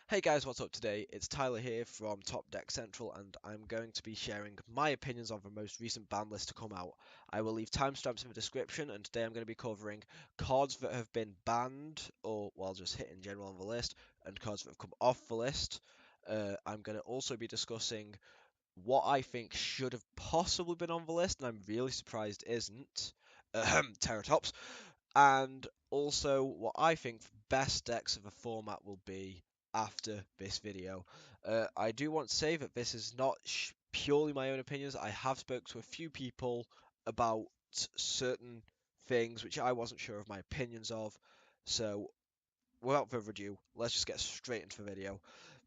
Hey guys, what's up today? It's Tyler here from Top Deck Central, and I'm going to be sharing my opinions on the most recent ban list to come out. I will leave timestamps in the description, and today I'm going to be covering cards that have been banned, or well, just hit in general on the list, and cards that have come off the list. I'm going to also be discussing what I think should have possibly been on the list, and I'm really surprised isn't. Terratops. And also what I think the best decks of the format will be after this video. I do want to say that this is not purely my own opinions. I have spoke to a few people about certain things which I wasn't sure of my opinions of. So without further ado, let's just get straight into the video.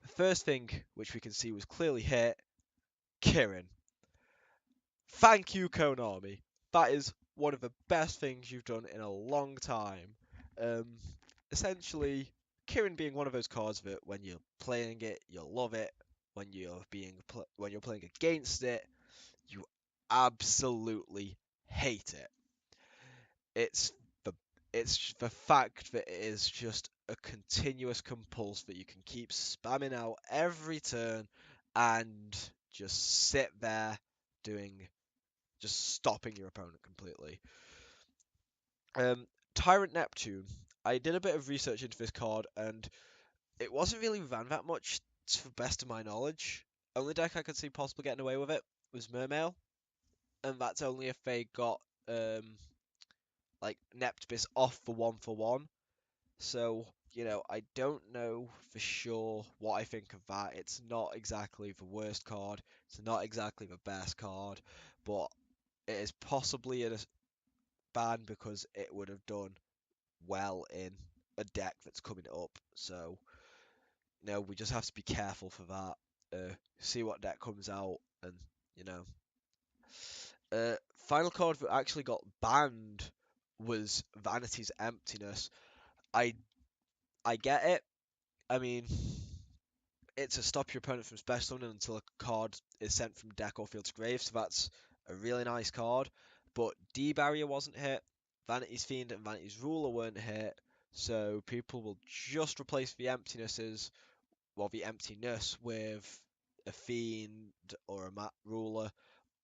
The first thing which we can see was clearly hit, Kirin. Thank you, Konami. That is one of the best things you've done in a long time. Um, Essentially, Kirin being one of those cards that when you're playing it, you'll love it. When you're playing against it, you absolutely hate it. It's the it's the fact that it is just a continuous compulse that you can keep spamming out every turn and just sit there doing just stopping your opponent completely. Um, Tyrant Neptune. I did a bit of research into this card, and it wasn't really ran that much, to the best of my knowledge. Only deck I could see possibly getting away with it was Mermail, and that's only if they got um, like Neptbis off for one. So, I don't know for sure what I think of that. It's not exactly the worst card. It's not exactly the best card, but it is possibly a ban because it would have done well in a deck that's coming up. So, we just have to be careful for that. See what deck comes out, and you know. Final card that actually got banned was Vanity's Emptiness. I I get it. I mean, it's to stop your opponent from special summoning until a card is sent from deck or field to grave, so that's a really nice card. But D Barrier wasn't hit, Vanity's Fiend and Vanity's Ruler weren't hit, so people will just replace the emptinesses, well, the emptiness with a Fiend or a Mat Ruler,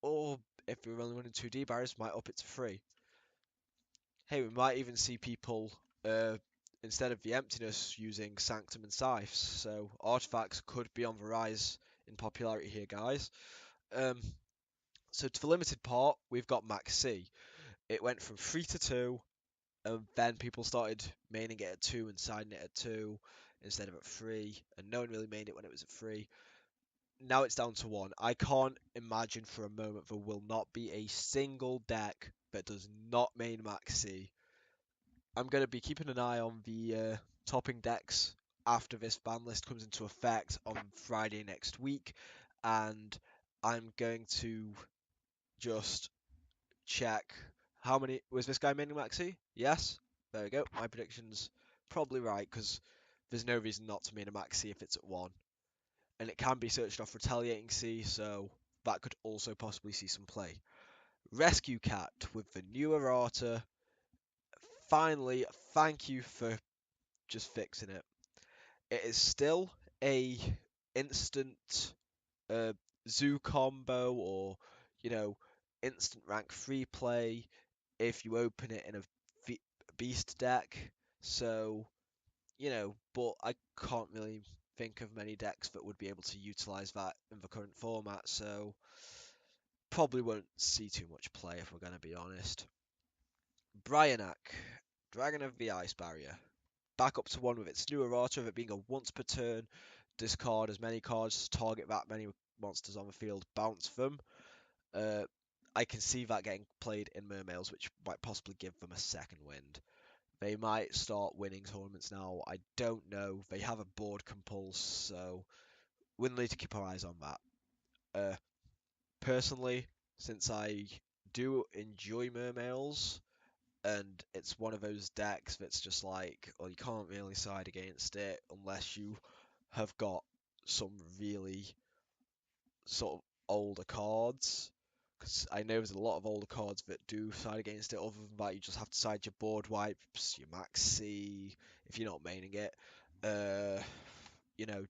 or if you're only running 2D barriers, might up it to 3. Hey, we might even see people instead of the emptiness using Sanctum and Scythes, so artifacts could be on the rise in popularity here, guys. Um, so to the limited part, we've got Max C. It went from 3 to 2, and then people started maining it at 2 and siding it at 2 instead of at 3, and no one really mained it when it was at 3. Now it's down to 1. I can't imagine for a moment there will not be a single deck that does not main Max C. I'm going to be keeping an eye on the topping decks after this ban list comes into effect on Friday next week, and I'm going to just check how many was this guy maining Maxi? Yes, there we go. My prediction's probably right because there's no reason not to main a Maxi if it's at 1, and it can be searched off Retaliating C, so that could also possibly see some play. Rescue Cat with the new errata. Finally, thank you for just fixing it. It is still a instant uh, zoo combo or you know instant rank free play if you open it in a beast deck. So but I can't really think of many decks that would be able to utilize that in the current format. So probably won't see too much play if we're going to be honest. Bryanak, Dragon of the Ice Barrier. Back up to 1 with its new errata of it being a once per turn. Discard as many cards, target that many monsters on the field, bounce them. Uh, I can see that getting played in Mermails, which might possibly give them a second wind. They might start winning tournaments now. I don't know. They have a board compulse, so we'll need to keep our eyes on that. Personally, since I do enjoy Mermails, and it's one of those decks that's just like, well, you can't really side against it unless you have got some really sort of older cards. Because I know there's a lot of older cards that do side against it. Other than that, you just have to side your board wipes, your Maxi, if you're not maining it.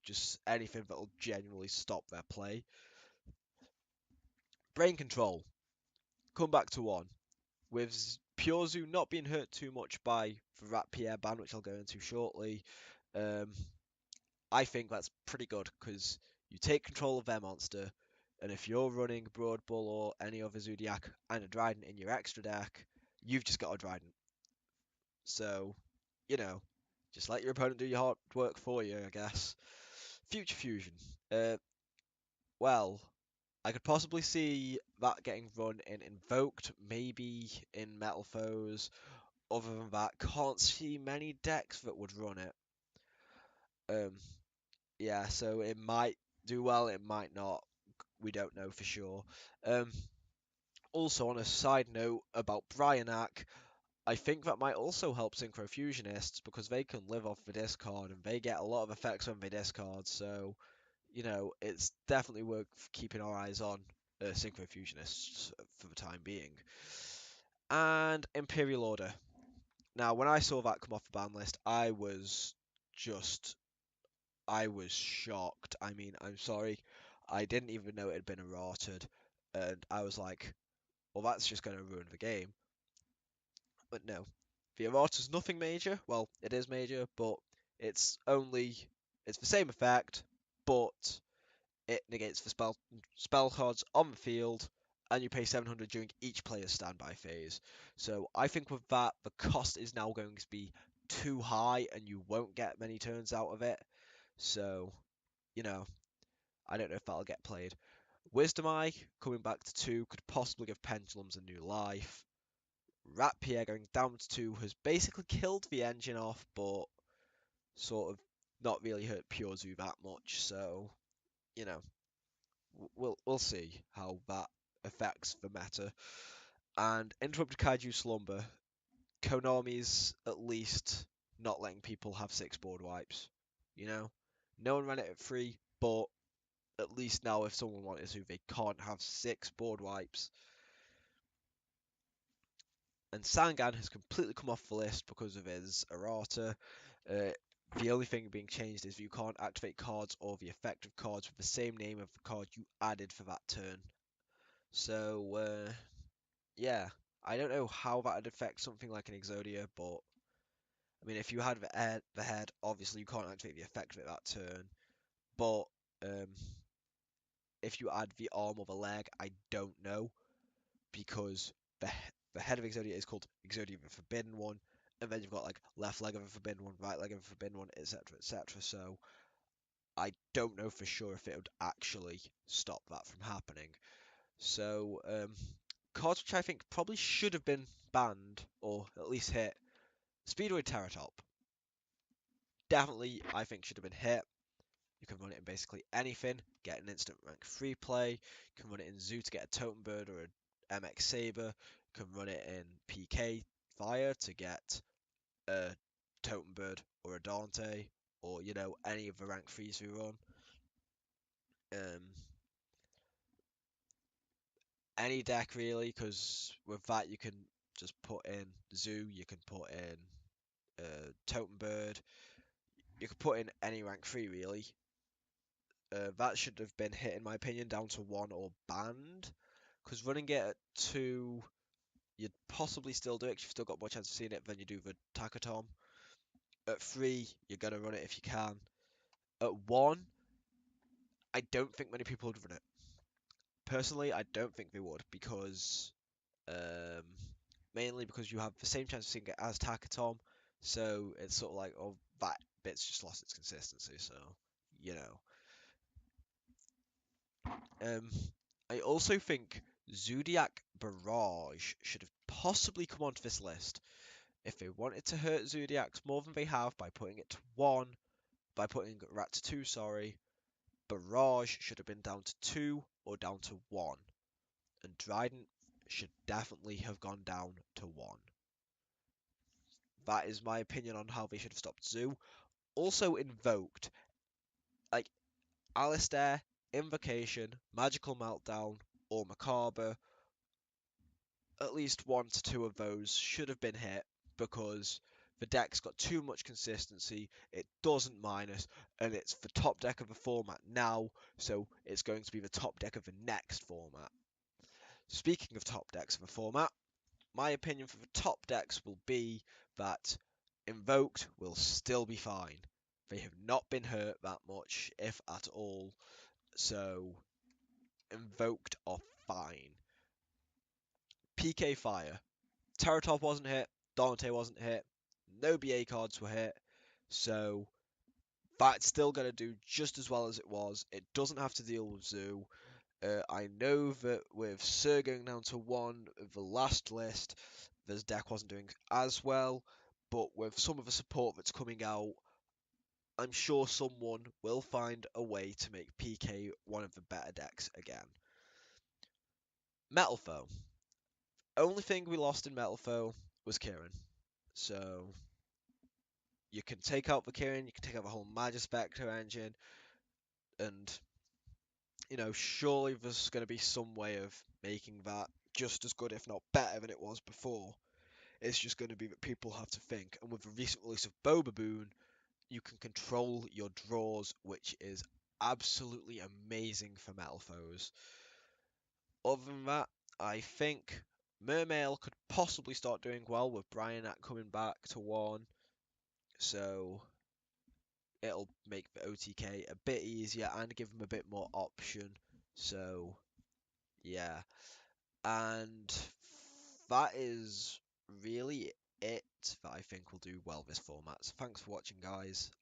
just anything that'll genuinely stop their play. Brain control. Come back to one. With Pure Zoo not being hurt too much by the Rat Pierre ban, which I'll go into shortly, um, I think that's pretty good because you take control of their monster, and if you're running Broad Bull or any other Zodiac and a Dryden in your extra deck, you've just got a Dryden. So, you know, just let your opponent do your hard work for you, I guess. Future Fusion. Uh, well, I could possibly see that getting run in Invoked, maybe in Metal Foes. Other than that, can't see many decks that would run it. Um, yeah, so it might do well, it might not. We don't know for sure. Um, Also, on a side note about Bryanak, I think that might also help Synchro Fusionists because they can live off the discard and they get a lot of effects when they discard. So, it's definitely worth keeping our eyes on Synchro Fusionists for the time being. And Imperial Order. Now, when I saw that come off the ban list, just, I was shocked. I mean, I'm sorry, I didn't even know it had been errated, and I was like, well, that's just going to ruin the game. But no, the errata's nothing major. Well, it is major, but it's only, it's the same effect, but it negates the spell cards on the field, and you pay 700 during each player's standby phase. So I think with that, the cost is now going to be too high, and you won't get many turns out of it. So, you know, I don't know if that'll get played. Wisdom Eye coming back to 2 could possibly give Pendulums a new life. Rat Pierre going down to 2 has basically killed the engine off, but sort of not really hurt Pure Zoo that much. So, you know, we'll see how that affects the meta. And Interrupted Kaiju Slumber, Konami's at least not letting people have 6 board wipes. No one ran it at 3, but at least now if someone wanted to, they can't have 6 board wipes. And Sangan has completely come off the list because of his errata. The only thing being changed is you can't activate cards or the effect of cards with the same name of the card you added for that turn. So, yeah, I don't know how that would affect something like an Exodia, but I mean, if you had the head, obviously you can't activate the effect of it that turn. But um, if you add the arm or the leg, I don't know because the head of Exodia is called Exodia the Forbidden One, and then you've got like left leg of a Forbidden One, right leg of a Forbidden One, etc., etc. So I don't know for sure if it would actually stop that from happening. So cards which I think probably should have been banned or at least hit. Speedway Terratop. Definitely, I think should have been hit. You can run it in basically anything, get an instant rank 3 play. You can run it in Zoo to get a Totem Bird or a MX Saber. You can run it in PK Fire to get a Totem Bird or a Dante, or any of the rank 3s we run. Um, any deck really, because with that you can just put in Zoo, you can put in Totem Bird, you can put in any rank 3 really. That should have been hit in my opinion down to 1 or banned, because running it at 2 you'd possibly still do it because you've still got more chance of seeing it than you do the Takatom. At 3 you're going to run it if you can. At 1 I don't think many people would run it. Personally, I don't think they would because um, mainly because you have the same chance of seeing it as Takatom, so it's sort of like, oh, that bit's just lost its consistency. So, you know. Um, I also think Zodiac Barrage should have possibly come onto this list if they wanted to hurt Zodiacs more than they have by putting it to 1, by putting Rat to 2, sorry. Barrage should have been down to 2 or down to 1. And Dryden should definitely have gone down to 1. That is my opinion on how they should have stopped Zoo. Also invoked, like Alistair, Invocation, Magical Meltdown, or Macabre. At least 1 to 2 of those should have been hit because The deck's got too much consistency, it doesn't minus, and it's the top deck of the format now, so it's going to be the top deck of the next format. Speaking of top decks of the format, my opinion for the top decks will be that Invoked will still be fine. They have not been hurt that much, if at all, so Invoked are fine. PK Fire. Teratop wasn't hit, Dante wasn't hit, no BA cards were hit, so that's still going to do just as well as it was. It doesn't have to deal with Zoo. I know that with Sir going down to 1 of the last list, this deck wasn't doing as well, but with some of the support that's coming out, I'm sure someone will find a way to make PK one of the better decks again. Metal Foe. Only thing we lost in Metal Foe was Kieran. So you can take out the Kieran, you can take out the whole Magispector engine, and surely there's going to be some way of making that just as good, if not better, than it was before. It's just going to be that people have to think. And with the recent release of Bobaboon, you can control your draws, which is absolutely amazing for Metal Foes. Other than that, I think Mermail could possibly start doing well with Bryanak coming back to 1. So it'll make the OTK a bit easier and give them a bit more option. So yeah. And that is really it that I think will do well this format. So thanks for watching, guys.